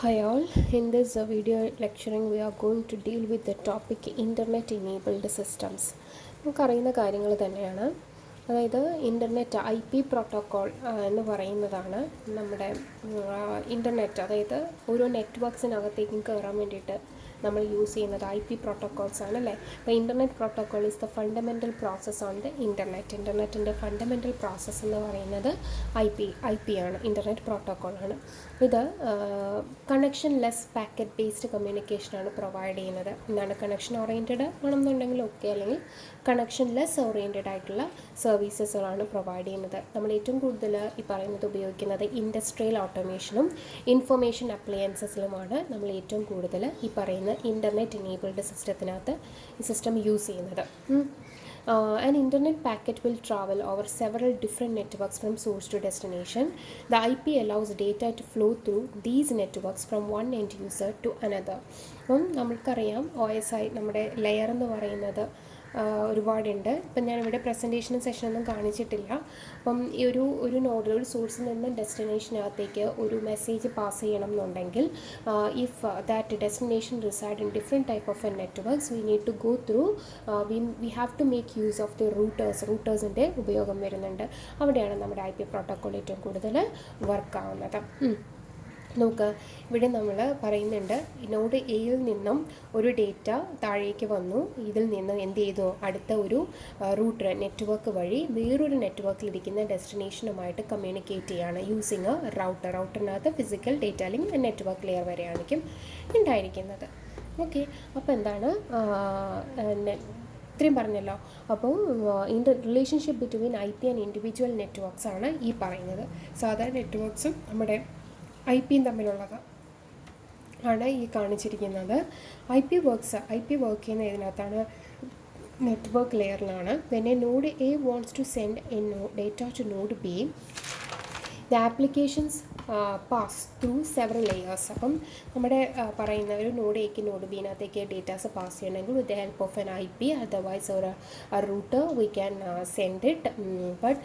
Hi all, in this video lecturing we are going to deal with the topic Internet enabled systems. നമുക്കറിയുന്ന കാര്യങ്ങൾ തന്നെയാണ്. അതായത് internet IP protocol എന്ന് പറയുന്നതാണ് നമ്മുടെ ഇൻ്റർനെറ്റ്, അതായത് ഓരോ നെറ്റ്വർക്സിനകത്തേക്കും കയറാൻ വേണ്ടിയിട്ട് നമ്മൾ യൂസ് ചെയ്യുന്നത് IP പ്രോട്ടോക്കോൾസ് ആണ് അല്ലേ. അപ്പോൾ internet protocol is the fundamental process on the internet. ഇൻ്റർനെറ്റിൻ്റെ ഫണ്ടമെൻ്റൽ പ്രോസസ്സ് എന്ന് പറയുന്നത് IP ആണ്, ഇൻ്റർനെറ്റ് പ്രോട്ടോക്കോളാണ്. ഇത് കണക്ഷൻ ലെസ് പാക്കറ്റ് ബേസ്ഡ് കമ്മ്യൂണിക്കേഷനാണ് പ്രൊവൈഡ് ചെയ്യുന്നത്. എന്താണ് കണക്ഷൻ ഓറിയൻറ്റഡ് ആണെന്നുണ്ടെങ്കിൽ ഓക്കെ, അല്ലെങ്കിൽ കണക്ഷൻ ലെസ് ഓറിയൻറ്റഡ് ആയിട്ടുള്ള സർവീസസുകളാണ് പ്രൊവൈഡ് ചെയ്യുന്നത്. നമ്മൾ ഏറ്റവും കൂടുതൽ ഈ പറയുന്നത് ഉപയോഗിക്കുന്നത് ഇൻഡസ്ട്രിയൽ ഓട്ടോമേഷനും ഇൻഫർമേഷൻ അപ്ലയൻസസിലുമാണ് നമ്മൾ ഏറ്റവും കൂടുതൽ ഈ പറയുന്ന ഇൻ്റർനെറ്റ് എനേബിൾഡ് സിസ്റ്റത്തിനകത്ത് ഈ സിസ്റ്റം യൂസ് ചെയ്യുന്നത്. An internet packet will travel over several different networks from source to destination. The IP allows data to flow through these networks from one end user to another. നമ്മൾക്കറിയാം OSI നമ്മുടെ layer എന്ന് പറയുന്നത് ഒരുപാടുണ്ട്. ഇപ്പം ഞാനിവിടെ പ്രസൻറ്റേഷനും സെഷനൊന്നും കാണിച്ചിട്ടില്ല. അപ്പം ഈ ഒരു നോഡിൽ ഒരു സോഴ്സിൽ നിന്ന് ഡെസ്റ്റിനേഷനകത്തേക്ക് ഒരു മെസ്സേജ് പാസ് ചെയ്യണം എന്നുണ്ടെങ്കിൽ if that destination reside in different type of a networks we need to go through we have to make use of the റൂട്ടേഴ്സിൻ്റെ ഉപയോഗം വരുന്നുണ്ട്. അവിടെയാണ് നമ്മുടെ IP പ്രോട്ടോക്കോൾ ഏറ്റവും കൂടുതൽ വർക്കാവുന്നത്. നോക്ക്, ഇവിടെ നമ്മൾ പറയുന്നുണ്ട് നോഡ് എയിൽ നിന്നും ഒരു ഡേറ്റ താഴേക്ക് വന്നു. ഇതിൽ നിന്ന് എന്ത് ചെയ്തു, അടുത്ത ഒരു റൂട്ടർ നെറ്റ്വർക്ക് വഴി വേറൊരു നെറ്റ്വർക്കിലിരിക്കുന്ന ഡെസ്റ്റിനേഷനുമായിട്ട് കമ്മ്യൂണിക്കേറ്റ് ചെയ്യുകയാണ് യൂസിങ് റൗട്ടറിനകത്ത് physical data link network layer വരെയായിരിക്കും ഉണ്ടായിരിക്കുന്നത്. ഓക്കെ, അപ്പോൾ എന്താണ് ഇത്രയും പറഞ്ഞല്ലോ. അപ്പോൾ relationship between IP and individual networks ആണ് ഈ പറയുന്നത്. സാധാരണ നെറ്റ്വർക്ക്സും നമ്മുടെ IPയും തമ്മിലുള്ളത് ആണ് ഈ കാണിച്ചിരിക്കുന്നത്. IP വർക്ക് ചെയ്യുന്ന ഇതിനകത്താണ്, network ലെയറിലാണ്. When a node A wants to send data to node B, the applications pass through several layers. അപ്പം നമ്മുടെ പറയുന്ന ഒരു നോഡ് എക്ക് നോഡ് ബിനകത്തേക്ക് ഡേറ്റാസ് പാസ് ചെയ്യണമെങ്കിൽ with the help of an IP, otherwise ഒരു router we can send it. But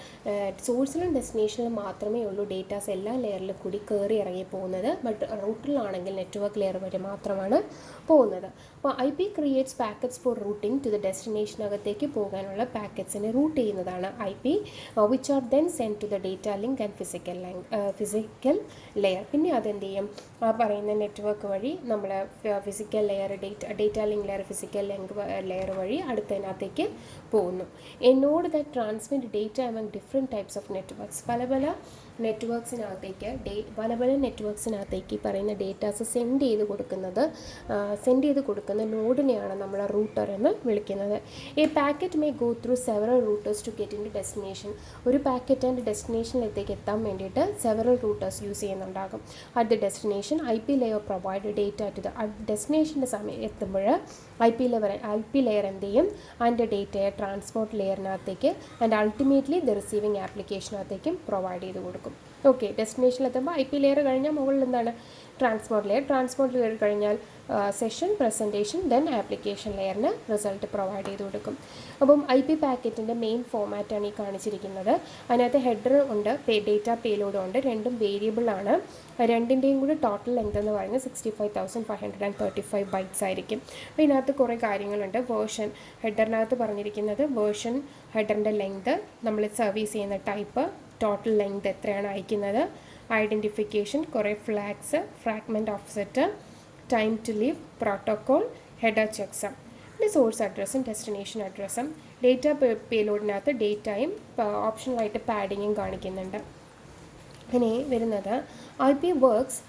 സോഴ്സിലും ഡെസ്റ്റിനേഷനിലും മാത്രമേ ഉള്ളൂ ഡേറ്റാസ് എല്ലാ ലെയറിലും കൂടി കയറി ഇറങ്ങി പോകുന്നത്. ബട്ട് റൂട്ടിലാണെങ്കിൽ നെറ്റ്വർക്ക് ലെയർ വരെ മാത്രമാണ് പോകുന്നത്. അപ്പോൾ IP creates packets for routing to the ഡെസ്റ്റിനേഷനകത്തേക്ക് പോകാനുള്ള പാക്കറ്റ്സിനെ റൂട്ട് ചെയ്യുന്നതാണ് IP, which are then send to the data link and physical layer. പിന്നെ അതെന്ത് ചെയ്യും, ആ പറയുന്ന നെറ്റ്വർക്ക് വഴി നമ്മൾ physical layer data link layer physical layer വഴി അടുത്തതിനകത്തേക്ക് പോകുന്നു. A node that transmit data among different types of networks. പല നെറ്റ്വർക്സിനകത്തേക്ക് ഈ പറയുന്ന ഡേറ്റാസ് സെൻഡ് ചെയ്ത് കൊടുക്കുന്ന നോഡിനെയാണ് നമ്മൾ റൂട്ടർ എന്ന് വിളിക്കുന്നത്. A packet may go through several routers to get into destination. ഒരു പാക്കറ്റ് ആൻഡ് ഡെസ്റ്റിനേഷനിലേക്ക് എത്താൻ വേണ്ടിയിട്ട് സെവറൽ റൂട്ടേഴ്സ് യൂസ് ചെയ്യുന്നുണ്ടാകും. At the destination IP layer provide data to the ഡെസ്റ്റിനേഷൻ്റെ സമയം എത്തുമ്പോൾ IP ലെയർ എന്ത് ചെയ്യും, അതിൻ്റെ ഡേറ്റയെ ട്രാൻസ്പോർട്ട് ലെയറിനകത്തേക്ക് ആൻഡ് അൾട്ടിമേറ്റ്ലി ദ റിസീവിങ് ആപ്ലിക്കേഷനകത്തേക്കും പ്രൊവൈഡ് ചെയ്ത് കൊടുക്കും. ഓക്കെ, ഡെസ്റ്റിനേഷനിലെത്തുമ്പോൾ IP ലെയർ കഴിഞ്ഞാൽ മുകളിൽ എന്താണ് ട്രാൻസ്പോർട്ട് ലെയർ കഴിഞ്ഞാൽ സെഷൻ, പ്രസൻറ്റേഷൻ, ദെൻ ആപ്ലിക്കേഷൻ ലെയറിന് റിസൾട്ട് പ്രൊവൈഡ് ചെയ്ത് കൊടുക്കും. അപ്പം IP പാക്കറ്റിൻ്റെ മെയിൻ ഫോമാറ്റാണ് ഈ കാണിച്ചിരിക്കുന്നത്. അതിനകത്ത് ഹെഡർ ഉണ്ട്, ഡേറ്റ പേലോഡും ഉണ്ട്. രണ്ടും വേരിയബിളാണ്. രണ്ടിൻ്റെയും കൂടി ടോട്ടൽ ലെങ്ത് എന്ന് പറയുന്നത് 65,535 ബൈറ്റ്സ് ആയിരിക്കും. അപ്പോൾ ഇതിനകത്ത് കുറേ കാര്യങ്ങളുണ്ട്. വേർഷൻ ഹെഡറിനകത്ത് പറഞ്ഞിരിക്കുന്നത് വേർഷൻ, ഹെഡറിൻ്റെ ലെങ്ത്, നമ്മൾ സർവീസ് ചെയ്യുന്ന ടൈപ്പ്, ടോട്ടൽ ലെങ്ത് എത്രയാണ് അയക്കുന്നത്, ഐഡൻറ്റിഫിക്കേഷൻ, കുറേ flags, fragment offset, time to live, protocol, header checksum, പിന്നെ സോഴ്സ് അഡ്രസ്സും ഡെസ്റ്റിനേഷൻ അഡ്രസ്സും. ഡേറ്റ പേലോഡിനകത്ത് ഡേറ്റയും ഓപ്ഷണലായിട്ട് പാഡിങ്ങും കാണിക്കുന്നുണ്ട്. പിന്നെ വരുന്നത് IP works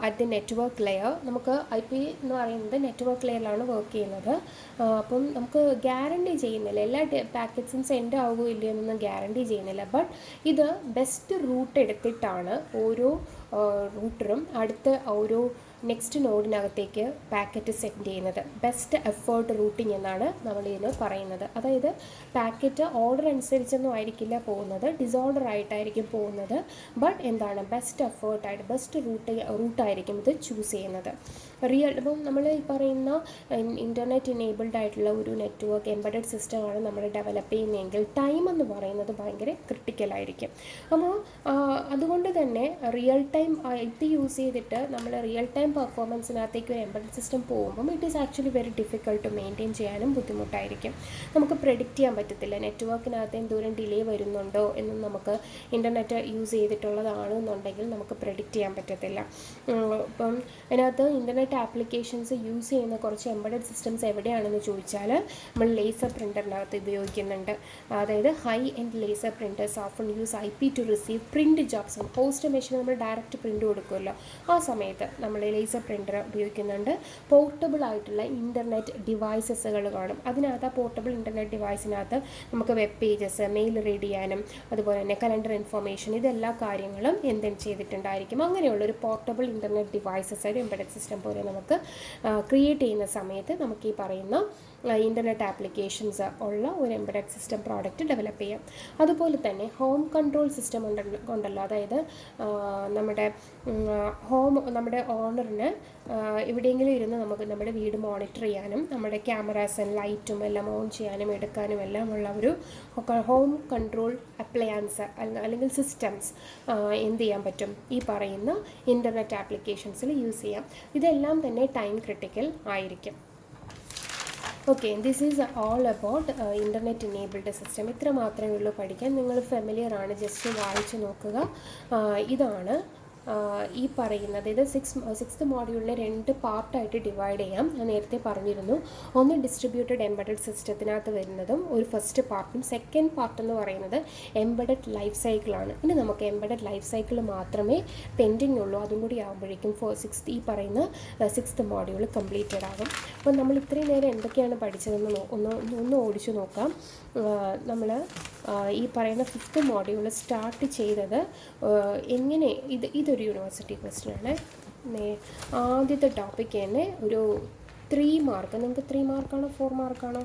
at the network layer. നമുക്ക് IP എന്ന് പറയുന്നത് നെറ്റ്വർക്ക് ലെയറിലാണ് വർക്ക് ചെയ്യുന്നത്. അപ്പം നമുക്ക് ഗ്യാരണ്ടി ചെയ്യുന്നില്ല, എല്ലാ പാക്കറ്റ്സും സെൻഡ് ആവുകയോ ഇല്ലയോ എന്നൊന്നും ഗ്യാരണ്ടി ചെയ്യുന്നില്ല. ബട്ട് ഇത് ബെസ്റ്റ് റൂട്ട് എടുത്തിട്ടാണ് ഓരോ റൂട്ടറും അടുത്ത ഓരോ നെക്സ്റ്റ് നോഡിനകത്തേക്ക് പാക്കറ്റ് സെൻഡ് ചെയ്യുന്നത്. ബെസ്റ്റ് എഫേർട്ട് റൂട്ടിംഗ് എന്നാണ് നമ്മളിതിന് പറയുന്നത്. അതായത് പാക്കറ്റ് ഓർഡർ അനുസരിച്ചൊന്നും ആയിരിക്കില്ല പോകുന്നത്, ഡിസോർഡർ ആയിട്ടായിരിക്കും പോകുന്നത്. ബട്ട് എന്താണ്, ബെസ്റ്റ് എഫേർട്ടായിട്ട് ബെസ്റ്റ് റൂട്ടായിരിക്കും ഇത് ചൂസ് ചെയ്യുന്നത്. ഇപ്പം നമ്മൾ ഈ പറയുന്ന ഇൻ്റർനെറ്റ് ഇനേബിൾഡ് ആയിട്ടുള്ള ഒരു നെറ്റ്വർക്ക് എംബഡഡ് സിസ്റ്റമാണ് നമ്മൾ ഡെവലപ്പ് ചെയ്യുന്നതെങ്കിൽ ടൈം എന്ന് പറയുന്നത് ഭയങ്കര ക്രിട്ടിക്കലായിരിക്കും. അപ്പോൾ അതുകൊണ്ട് തന്നെ റിയൽ ടൈം IP യൂസ് ചെയ്തിട്ട് നമ്മൾ റിയൽ ടൈം പെർഫോമൻസിനകത്തേക്ക് ഒരു എംബഡഡ് സിസ്റ്റം പോകുമ്പം it is actually very difficult to maintain ചെയ്യാനും ബുദ്ധിമുട്ടായിരിക്കും. നമുക്ക് പ്രെഡിക്റ്റ് ചെയ്യാൻ പറ്റത്തില്ല നെറ്റ്വർക്കിനകത്ത് എന്തോരം ഡിലേ വരുന്നുണ്ടോ എന്നും നമുക്ക് ഇൻ്റർനെറ്റ് യൂസ് ചെയ്തിട്ടുള്ളതാണെന്നുണ്ടെങ്കിൽ നമുക്ക് പ്രെഡിക്റ്റ് ചെയ്യാൻ പറ്റത്തില്ല. ഇപ്പം അതിനകത്ത് ഇൻ്റർനെറ്റ് ആപ്ലിക്കേഷൻസ് യൂസ് ചെയ്യുന്ന കുറച്ച് എംബഡഡ് സിസ്റ്റംസ് എവിടെയാണെന്ന് ചോദിച്ചാൽ നമ്മൾ ലേസർ പ്രിൻ്ററിനകത്ത് ഉപയോഗിക്കുന്നുണ്ട്. അതായത് high end laser printers often use IP to receive print jobs. Post machine നമ്മൾ ഡയറക്റ്റ് പ്രിൻ്റ് കൊടുക്കുമല്ലോ, ആ സമയത്ത് നമ്മൾ ലേസർ പ്രിൻ്റർ ഉപയോഗിക്കുന്നുണ്ട്. പോർട്ടബിൾ ആയിട്ടുള്ള ഇൻ്റർനെറ്റ് ഡിവൈസസുകൾ കാണും. അതിനകത്ത് ആ പോർട്ടബിൾ ഇൻ്റർനെറ്റ് ഡിവൈസിനകത്ത് നമുക്ക് വെബ് പേജസ്, മെയിൽ റീഡ് ചെയ്യാനും അതുപോലെ തന്നെ കലണ്ടർ ഇൻഫർമേഷൻ, ഇതെല്ലാ കാര്യങ്ങളും എന്തെങ്കിലും ചെയ്തിട്ടുണ്ടായിരിക്കും. അങ്ങനെയുള്ളൊരു പോർട്ടബിൾ ഇൻ്റർനെറ്റ് ഡിവൈസസ് ഒരു എംബഡഡ് സിസ്റ്റം പോലെ നമുക്ക് ക്രിയേറ്റ് ചെയ്യുന്ന സമയത്ത് നമുക്ക് ഈ പറയുന്ന ഇൻ്റർനെറ്റ് ആപ്ലിക്കേഷൻസ് ഉള്ള ഒരു എംബഡഡ് സിസ്റ്റം പ്രോഡക്റ്റ് ഡെവലപ്പ് ചെയ്യാം. അതുപോലെ തന്നെ ഹോം കൺട്രോൾ സിസ്റ്റം ഉണ്ടല്ലോ, അതായത് നമ്മുടെ ഓണറിന് എവിടെയെങ്കിലും ഇരുന്ന് നമുക്ക് നമ്മുടെ വീട് മോണിറ്റർ ചെയ്യാനും നമ്മുടെ ക്യാമറാസും ലൈറ്റും എല്ലാം ഓൺ ചെയ്യാനും എടുക്കാനും എല്ലാം ഉള്ള ഒരു ഹോം കൺട്രോൾ അപ്ലയൻസ് അല്ലെങ്കിൽ സിസ്റ്റംസ് എന്ത് ചെയ്യാൻ പറ്റും, ഈ പറയുന്ന ഇൻ്റർനെറ്റ് ആപ്ലിക്കേഷൻസിൽ യൂസ് ചെയ്യാം. ഇതെല്ലാം തന്നെ ടൈം ക്രിട്ടിക്കൽ ആയിരിക്കും. Okay, this is all about internet enabled system. ഇത്ര മാത്രമേ ഉള്ളൂ പഠിക്കാൻ. നിങ്ങൾ ഫെമിലിയർ ആണ്, ജസ്റ്റ് വായിച്ച് നോക്കുക. ഇതാണ് ഈ പറയുന്നത്. ഇത് സിക്സ്ത് മോഡ്യൂളിനെ 2 പാർട്ടായിട്ട് ഡിവൈഡ് ചെയ്യാം. ഞാൻ നേരത്തെ പറഞ്ഞിരുന്നു. ഒന്ന് ഡിസ്ട്രിബ്യൂട്ടഡ് എംബഡഡ് സിസ്റ്റത്തിനകത്ത് വരുന്നതും ഒരു ഫസ്റ്റ് പാർട്ടും, സെക്കൻഡ് പാർട്ട് എന്ന് പറയുന്നത് എംബഡഡ് ലൈഫ് സൈക്കിളാണ്. ഇനി നമുക്ക് എംബഡഡ് ലൈഫ് സൈക്കിൾ മാത്രമേ പെൻഡിങ് ഉള്ളൂ. അതും കൂടി ആകുമ്പോഴേക്കും ഈ പറയുന്ന 6th മോഡ്യൂൾ കംപ്ലീറ്റഡ് ആകും. അപ്പോൾ നമ്മൾ ഇത്രയും നേരം എന്തൊക്കെയാണ് പഠിച്ചതെന്ന് ഒന്ന് ഓടിച്ചു നോക്കാം. നമ്മൾ ഈ പറയുന്ന 5th മോഡ്യൂൾ സ്റ്റാർട്ട് ചെയ്തത് എങ്ങനെ, ഇതൊരു യൂണിവേഴ്സിറ്റി ക്വസ്റ്റ്യൻ ആണ്. ആദ്യത്തെ ടോപ്പിക്ക് തന്നെ ഒരു 3 മാർക്ക്. നിങ്ങൾക്ക് 3 മാർക്കാണോ 4 മാർക്കാണോ?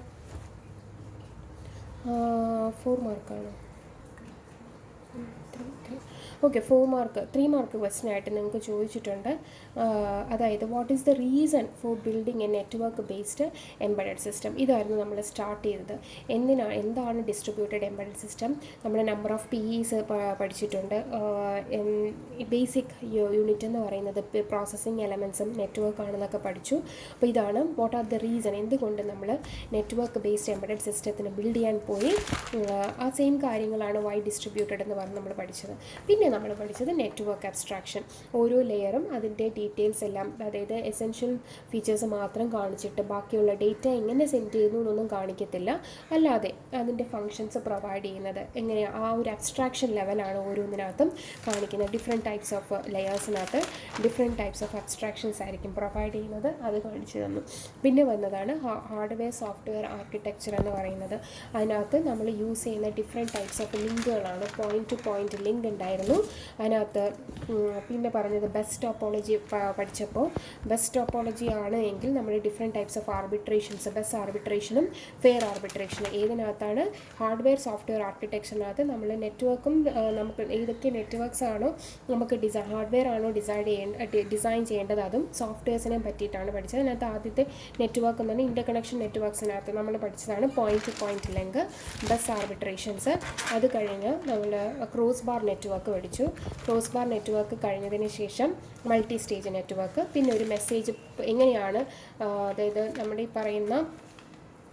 4 മാർക്കാണോ? ഓക്കെ, 4 മാർക്ക് 3 മാർക്ക് ക്വസ്റ്റ്യൻ ആയിട്ട് നിങ്ങൾക്ക് ചോദിച്ചിട്ടുണ്ട്. അതായത് what is the reason for building A network based embedded system. ഇതായിരുന്നു നമ്മൾ സ്റ്റാർട്ട് ചെയ്തത്. എന്താണ് ഡിസ്ട്രിബ്യൂട്ടഡ് എംബഡഡ് സിസ്റ്റം? നമ്മുടെ നമ്പർ ഓഫ് PEs പഠിച്ചിട്ടുണ്ട്. ബേസിക് യൂണിറ്റ് എന്ന് പറയുന്നത് പ്രോസസ്സിങ് എലമെൻസും നെറ്റ്വർക്ക് ആണെന്നൊക്കെ പഠിച്ചു. അപ്പോൾ ഇതാണ് വാട്ട് ആർ ദ റീസൺ, എന്തുകൊണ്ട് നമ്മൾ നെറ്റ്വർക്ക് ബേസ്ഡ് എംബഡഡ് സിസ്റ്റത്തിന് ബിൽഡ് ചെയ്യാൻ പോയി. ആ സെയിം കാര്യങ്ങളാണ് വൈ ഡിസ്ട്രിബ്യൂട്ടഡ് എന്ന് പറഞ്ഞ് നമ്മൾ പഠിച്ചത്. പിന്നെ നമ്മൾ പഠിച്ചത് നെറ്റ്വർക്ക് അബ്സ്ട്രാക്ഷൻ. ഓരോ ലെയറും അതിൻ്റെ ഡീറ്റെയിൽസ് എല്ലാം, അതായത് എസെൻഷ്യൽ ഫീച്ചേഴ്സ് മാത്രം കാണിച്ചിട്ട് ബാക്കിയുള്ള ഡേറ്റ എങ്ങനെ സെൻഡ് ചെയ്യുന്നു എന്നൊന്നും കാണിക്കത്തില്ല. അല്ലാതെ അതിൻ്റെ ഫങ്ഷൻസ് പ്രൊവൈഡ് ചെയ്യുന്നത് എങ്ങനെയാണ്, ആ ഒരു അബ്സ്ട്രാക്ഷൻ ലെവലാണ് ഓരോന്നിനകത്തും കാണിക്കുന്നത്. ഡിഫറെൻറ്റ് ടൈപ്സ് ഓഫ് ലെയേഴ്സിനകത്ത് ഡിഫറെൻറ്റ് ടൈപ്സ് ഓഫ് അബ്സ്ട്രാക്ഷൻസ് ആയിരിക്കും പ്രൊവൈഡ് ചെയ്യുന്നത്. അത് കാണിച്ചു തന്നു. പിന്നെ വന്നതാണ് ഹാർഡ്വെയർ സോഫ്റ്റ്വെയർ ആർക്കിടെക്ചർ എന്ന് പറയുന്നത്. അതിനകത്ത് നമ്മൾ യൂസ് ചെയ്യുന്ന ഡിഫറെൻറ്റ് ടൈപ്സ് ഓഫ് ലിങ്കുകളാണ്. പോയിൻറ്റ് ടു പോയിൻറ്റ് ലിങ്ക് ഉണ്ടായിരുന്നു അതിനകത്ത്. പിന്നെ പറഞ്ഞത് ബസ് ടോപ്പോളജി പഠിച്ചപ്പോൾ, ബസ് ടോപ്പോളജി ആണ് എങ്കിൽ നമ്മൾ different types of arbitrations, bus ആർബിട്രേഷനും ഫെയർ ആർബിട്രേഷനും ഏതിനകത്താണ് ഹാർഡ്വെയർ സോഫ്റ്റ്വെയർ ആർക്കിടെക്ചറിനകത്ത് നമ്മൾ നെറ്റ്വർക്കും നമുക്ക് ഏതൊക്കെ നെറ്റ്വർക്ക്സ് ആണോ നമുക്ക് ഹാർഡ്വെയർ ആണോ ഡിസൈൻ ചെയ്യേണ്ടത് അതും സോഫ്റ്റ്വെയർസിനെ പറ്റിയിട്ടാണ് പഠിച്ചത്. അതിനകത്ത് ആദ്യത്തെ നെറ്റ്വർക്ക് എന്ന് പറഞ്ഞാൽ ഇൻ്റർ കണക്ഷൻ നെറ്റ്വർക്ക്സിനകത്ത് നമ്മൾ പഠിച്ചതാണ് point to point link, bus arbitrations. അത് കഴിഞ്ഞ് നമ്മൾ ക്രോസ് ബാർ നെറ്റ്വർക്ക് പഠിച്ചു. ക്രോസ് ബാർ നെറ്റ്വർക്ക് കഴിഞ്ഞതിന് ശേഷം മൾട്ടി സ്റ്റേജ് നെറ്റ്വർക്ക്. പിന്നെ ഒരു മെസ്സേജ് എങ്ങനെയാണ്, അതായത് നമ്മുടെ ഈ പറയുന്ന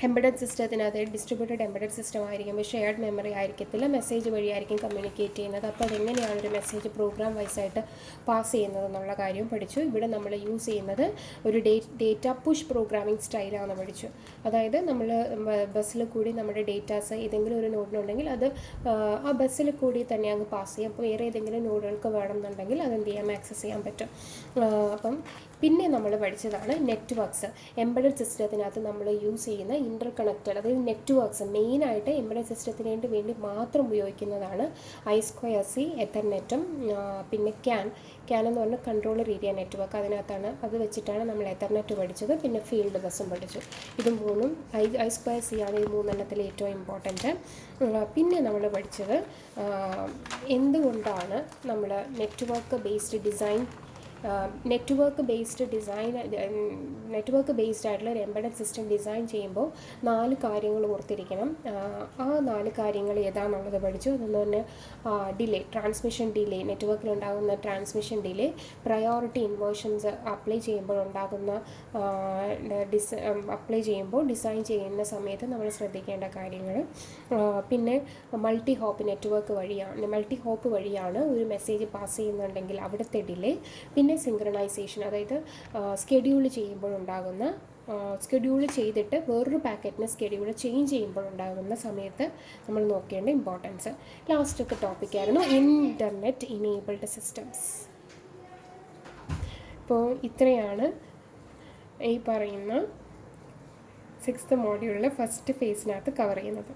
എംബഡഡ് സിസ്റ്റത്തിനകത്ത് ഡിസ്ട്രിബ്യൂട്ടഡ് എംബഡഡ് സിസ്റ്റം ആയിരിക്കുമ്പോൾ ഷെയർഡ് മെമ്മറി ആയിരിക്കത്തില്ല, മെസ്സേജ് വഴിയായിരിക്കും കമ്മ്യൂണിക്കേറ്റ് ചെയ്യുന്നത്. അപ്പോൾ അതെങ്ങനെയാണ് ഒരു മെസ്സേജ് പ്രോഗ്രാം വൈസായിട്ട് പാസ് ചെയ്യുന്നത് എന്നുള്ള കാര്യവും പഠിച്ചു. ഇവിടെ നമ്മൾ യൂസ് ചെയ്യുന്നത് ഒരു ഡേറ്റ പുഷ് പ്രോഗ്രാമിംഗ് സ്റ്റൈലാണ് പഠിച്ചു. അതായത് നമ്മൾ ബസ്സിൽ കൂടി നമ്മുടെ ഡേറ്റാസ് ഏതെങ്കിലും ഒരു നോഡിനുണ്ടെങ്കിൽ അത് ആ ബസ്സിൽ കൂടി തന്നെ അങ്ങ് പാസ് ചെയ്യും. അപ്പോൾ വേറെ ഏതെങ്കിലും നോഡുകൾക്ക് വേണമെന്നുണ്ടെങ്കിൽ അതെന്ത് ചെയ്യാം, ആക്സസ് ചെയ്യാൻ പറ്റും. അപ്പം പിന്നെ നമ്മൾ പഠിച്ചതാണ് നെറ്റ്വർക്ക്സ്. എംബഡഡ് സിസ്റ്റത്തിനകത്ത് നമ്മൾ യൂസ് ചെയ്യുന്ന ഇൻ്റർ കണക്റ്റഡ്, അതായത് നെറ്റ്വർക്ക്സ് മെയിനായിട്ട് എംബഡഡ് സിസ്റ്റത്തിന് വേണ്ടി മാത്രം ഉപയോഗിക്കുന്നതാണ് I2C, എത്തർനെറ്റും പിന്നെ ക്യാൻ എന്ന് പറഞ്ഞാൽ കൺട്രോളർ ഏരിയ നെറ്റ്വർക്ക്. അതിനകത്താണ്, അത് വെച്ചിട്ടാണ് നമ്മൾ എത്തർനെറ്റ് പഠിച്ചത്. പിന്നെ ഫീൽഡ് ബസ്സും പഠിച്ചു. ഇത് മൂന്നും I2C ആണ് ഈ മൂന്നെണ്ണത്തിൽ ഏറ്റവും ഇമ്പോർട്ടൻറ്റ്. പിന്നെ നമ്മൾ പഠിച്ചത് എന്തുകൊണ്ടാണ് നമ്മൾ നെറ്റ്വർക്ക് ബേസ്ഡ് ആയിട്ടുള്ള ഒരു എംബഡഡ് സിസ്റ്റം ഡിസൈൻ ചെയ്യുമ്പോൾ 4 കാര്യങ്ങൾ ഓർത്തിരിക്കണം. ആ 4 കാര്യങ്ങൾ ഏതാണെന്നുള്ളത് പഠിച്ചു. അതെന്ന് പറഞ്ഞാൽ ട്രാൻസ്മിഷൻ ഡിലേ, നെറ്റ്വർക്കിലുണ്ടാകുന്ന transmission delay, priority inversions apply ചെയ്യുമ്പോൾ ഡിസൈൻ ചെയ്യുന്ന സമയത്ത് നമ്മൾ ശ്രദ്ധിക്കേണ്ട കാര്യങ്ങൾ, പിന്നെ മൾട്ടി ഹോപ്പ് വഴിയാണ് ഒരു മെസ്സേജ് പാസ് ചെയ്യുന്നുണ്ടെങ്കിൽ അവിടുത്തെ ഡിലേ, പിന്നെ സിങ്ക്രണൈസേഷൻ, അതായത് സ്കെഡ്യൂൾ ചെയ്തിട്ട് വേറൊരു പാക്കറ്റിനെ സ്കെഡ്യൂൾ ചേഞ്ച് ചെയ്യുമ്പോഴുണ്ടാകുന്ന സമയത്ത് നമ്മൾ നോക്കേണ്ട ഇമ്പോർട്ടൻസ്. ലാസ്റ്റത്തെ ടോപ്പിക്കായിരുന്നു ഇൻ്റർനെറ്റ് ഇനേബിൾഡ് സിസ്റ്റംസ്. ഇപ്പോൾ ഇത്രയാണ് ഈ പറയുന്ന 6th മോഡ്യൂളിലെ ഫസ്റ്റ് ഫേസിനകത്ത് കവർ ചെയ്യുന്നത്.